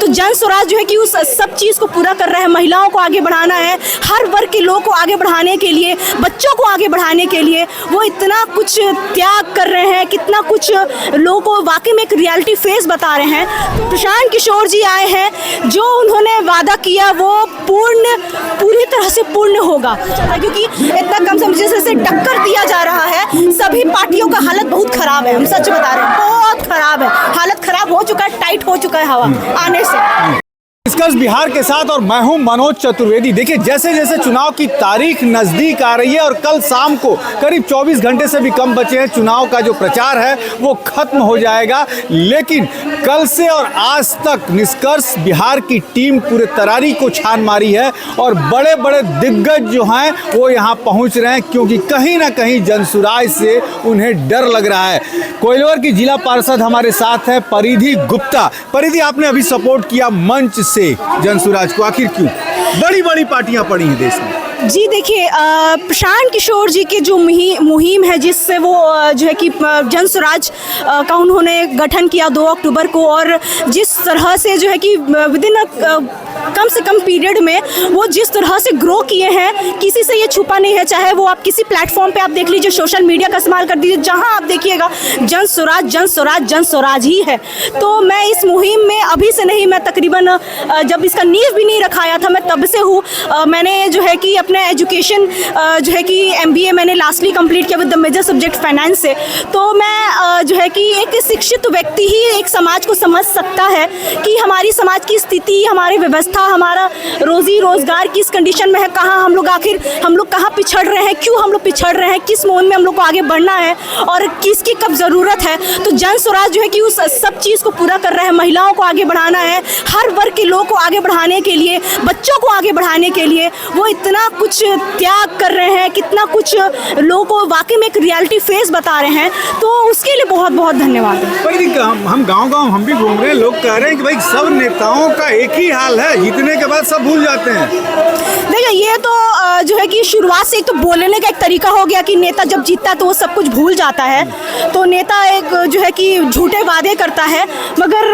तो जन स्वराज जो है कि उस सब चीज़ को पूरा कर रहा है। महिलाओं को आगे बढ़ाना है, हर वर्ग के लोगों को आगे बढ़ाने के लिए, बच्चों को आगे बढ़ाने के लिए वो इतना कुछ त्याग कर रहे हैं, कितना कुछ लोगों को वाकई में एक रियलिटी फेस बता रहे हैं। प्रशांत किशोर जी आए हैं, जो उन्होंने वादा किया वो पूरी तरह से पूर्ण होगा, क्योंकि इतना कम समय से टक्कर दिया जा रहा है। सभी पार्टियों का हालत बहुत खराब है, हम सच बता रहे हैं, बहुत खराब है, हालत खराब हो चुका है, टाइट हो चुका है हवा आने से। डिस्कस बिहार के साथ और मैं हूं मनोज चतुर्वेदी। देखिए, जैसे जैसे चुनाव की तारीख नजदीक आ रही है और कल शाम को करीब 24 घंटे से भी कम बचे हैं, चुनाव का जो प्रचार है वो खत्म हो जाएगा। लेकिन कल से और आज तक निष्कर्ष बिहार की टीम पूरे तरारी को छान मारी है और बड़े बड़े दिग्गज जो हैं वो यहाँ पहुँच रहे हैं, क्योंकि कहीं ना कहीं जनसुराज से उन्हें डर लग रहा है। कोइलवर की जिला पार्षद हमारे साथ है परिधि गुप्ता। परिधि, आपने अभी सपोर्ट किया मंच से जनसुराज को, आखिर क्यों? बड़ी बड़ी पार्टियां पड़ी हैं देश में। जी देखिए, प्रशांत किशोर जी के जो मुहिम है, जिससे वो जो है कि जन स्वराज का उन्होंने गठन किया 2 अक्टूबर को, और जिस तरह से जो है कि विदिन कम से कम पीरियड में वो जिस तरह से ग्रो किए हैं, किसी से ये छुपा नहीं है। चाहे वो आप किसी प्लेटफॉर्म पे आप देख लीजिए, सोशल मीडिया का इस्तेमाल कर दीजिए, जहां आप देखिएगा जन स्वराज जन स्वराज जन स्वराज ही है। तो मैं इस मुहिम में अभी से नहीं, मैं तकरीबन जब इसका नींव भी नहीं रखाया था, मैं तब से हूँ। मैंने जो है कि अपने एजुकेशन जो है कि MBA मैंने लास्टली कंप्लीट किया with the major subject finance से। तो मैं जो है कि एक शिक्षित व्यक्ति ही एक समाज को समझ सकता है कि हमारी समाज की स्थिति, हमारी व्यवस्था, हमारा रोजी रोजगार किस कंडीशन में है, कहाँ हम लोग आखिर हम लोग कहाँ पिछड़ रहे हैं, क्यों हम लोग पिछड़ रहे हैं, किस मोड में हम लोग को आगे बढ़ना है और किसकी कब ज़रूरत है। तो जन स्वराज जो है कि उस सब चीज़ को पूरा कर रहा है। महिलाओं को आगे बढ़ाना है, हर वर्ग के लोगों को आगे बढ़ाने के लिए, बच्चों को आगे बढ़ाने के लिए वो इतना कुछ त्याग कर रहे हैं, कितना कुछ लोगों को वाकई में एक रियलिटी फेस बता रहे हैं। तो उसके लिए बहुत बहुत धन्यवाद। हम गांव हम भी घूम रहे हैं, लोग कह रहे हैं कि भाई सब नेताओं का एक ही हाल है, जीतने के बाद सब भूल जाते हैं। देखिए, ये तो जो है कि शुरुआत से एक तो बोलने का एक तरीका हो गया कि नेता जब जीतता है तो वो सब कुछ भूल जाता है। तो नेता एक जो है कि झूठे वादे करता है, मगर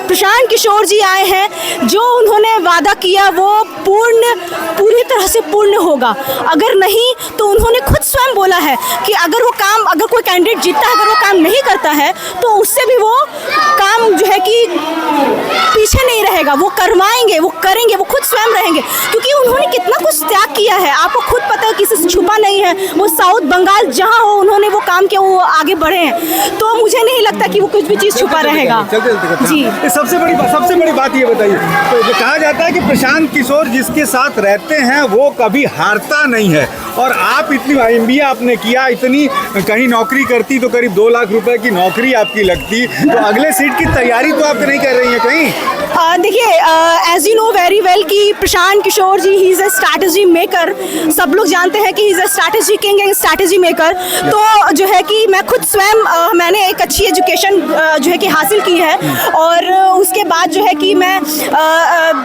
प्रशांत किशोर जी आए हैं, जो उन्होंने वादा किया वो पूरी तरह से पूर्ण होगा। अगर नहीं तो उन्होंने खुद स्वयं बोला है कि अगर कोई कैंडिडेट जीतता है, अगर वो काम नहीं करता है तो उससे भी वो काम जो है कि पीछे नहीं रहेगा, वो करवाएंगे, वो करेंगे, वो खुद स्वयं रहेंगे, क्योंकि उन्होंने कितना कुछ त्याग किया है। आपको खुद पता है, किसी से छुपा नहीं है। वो साउथ बंगाल जहाँ हो उन्होंने वो काम किया, वो आगे बढ़े हैं। तो मुझे नहीं लगता कि वो कुछ भी चीज़ छुपा रहेगा। जी, सबसे बड़ी बात ये बताइए, तो जो कहा जाता है कि प्रशांत किशोर जिसके साथ रहते हैं वो कभी हारता नहीं है, और आप इतनी MBA आपने किया, इतनी कहीं नौकरी करती तो करीब 2 लाख रुपए की नौकरी आपकी लगती, तो अगले सीट की तैयारी तो आप नहीं कर रही हैं कहीं? देखिए, as you know very well कि Prashant Kishor ji he is a strategy maker. सब लोग जानते हैं कि he is a strategy king and strategy maker. तो जो है कि मैं खुद स्वयं मैंने एक अच्छी एजुकेशन जो है कि हासिल की है, और उसके बाद जो है कि मैं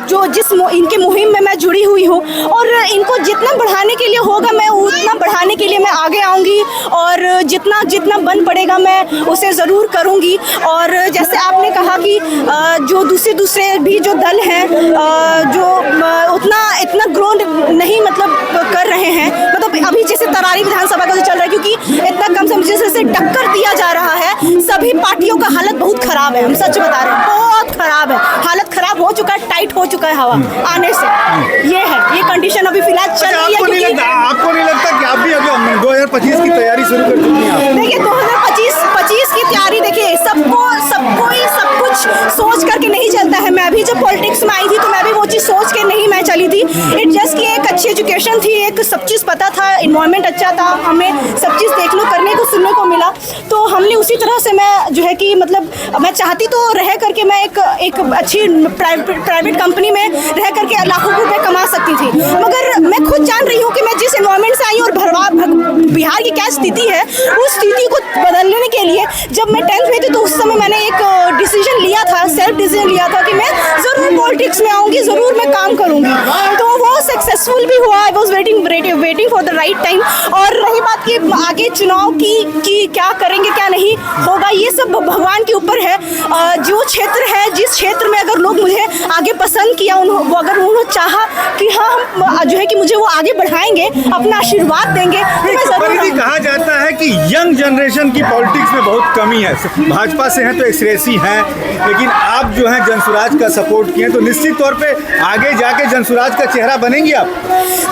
जो इनके मुहिम में मैं जुड़ी हुई हूँ, और इनको जितना बढ़ाने के लिए होगा मैं उतना बढ़ाने के लिए मैं आगे आऊँगी, और जितना बन पड़ेगा मैं उसे ज़रूर करूँगी। और जैसे आपने कहा कि जो दूसरे भी जो दल हैं जो इतना ग्रो नहीं कर रहे हैं, मतलब अभी जैसे तरारी विधानसभा का जो चल रहा है, क्योंकि इतना कम समय से टक्कर दिया जा रहा है। सभी पार्टियों का हालत बहुत खराब है, हम सच बता रहे हैं, बहुत खराब है, हालत खराब हो चुका है, टाइट हो चुका है हवा आने से। ये कंडीशन अभी फिलहाल चल रही है। आपको नहीं लगता कि आप भी अभी 2025 की तैयारी शुरू कर चुकी हैं? देखिए, 2025 की तैयारी, देखिए सबको सब कुछ सोच करके नहीं चलता है। मैं भी जब पॉलिटिक्स में आई थी तो मैं भी वो चीज़ सोच के नहीं मैं चली थी। इट जस्ट कि एक अच्छी एजुकेशन थी, एक सब चीज़ पता था, इन्वायरमेंट अच्छा था, हमें सब चीज़ देखने करने को सुनने को मिला। तो हमने उसी तरह से मैं जो है कि मतलब मैं चाहती तो रह करके मैं एक अच्छी प्राइवेट कंपनी में रह करके लाखों रुपए कमा सकती थी, मगर मैं खुद जान रही हूँ कि मैं जिस एनवायरमेंट से आई हूँ और बिहार की क्या स्थिति है, उस स्थिति को बदलने के लिए जब मैं 10th में थी तो उस समय मैंने एक डिसीजन लिया था, सेल्फ डिसीजन लिया था कि मैं ज़रूर पॉलिटिक्स में आऊँगी, ज़रूर मैं काम करूँगी। तो वो सक्सेसफुल भी हुआ। I was waiting for the right time. और रही बात कि आगे चुनाव की क्या करेंगे क्या नहीं होगा, ये सब भगवान के ऊपर है। जो क्षेत्र है, जिस क्षेत्र में अगर लोग मुझे पसंद किया, वो अगर उन्होंने चाहा कि हाँ हम जो है कि मुझे वो आगे बढ़ाएंगे, अपना आशीर्वाद देंगे, तो मैं जरूर परिधि, कहा जाता है कि यंग जनरेशन की पॉलिटिक्स में बहुत कमी है। भाजपा से हैं तो एक श्रेयसी हैं, लेकिन आप जो हैं जनसुराज का सपोर्ट किए तो निश्चित तौर पे आगे जाके जनसुराज का चेहरा बनेंगी आप।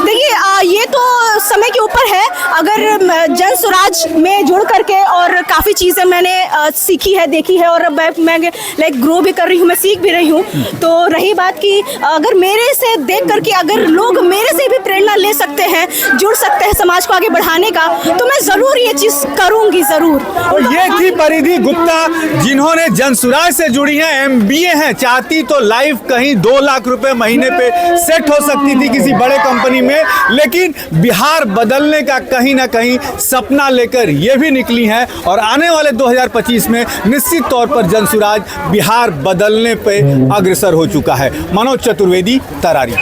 देखिए ये तो समय के ऊपर है। अगर जनसुराज में जुड़ करके और काफ़ी चीज़ें मैंने सीखी है, देखी है, और मैं लाइक ग्रो भी कर रही हूँ, मैं सीख भी रही हूँ। तो रही बात कि अगर मेरे से देख करके अगर लोग मेरे से भी प्रेरणा ले सकते हैं, जुड़ सकते हैं समाज को आगे बढ़ाने का, तो मैं ज़रूर ये चीज़ करूँगी, ज़रूर। और ये थी परिधि गुप्ता, जिन्होंने जनसुराज से जुड़ी हैं, MBA हैं, चाहती तो लाइफ कहीं 2 लाख रुपए महीने पे सेट हो सकती थी किसी बड़े कंपनी में, लेकिन बिहार बदलने का कहीं ना कहीं सपना लेकर ये भी निकली हैं और आने वाले 2025 में निश्चित तौर पर जनसुराज बिहार बदलने पे अग्रसर हो चुका है। मनोज चतुर्वेदी, तरारी।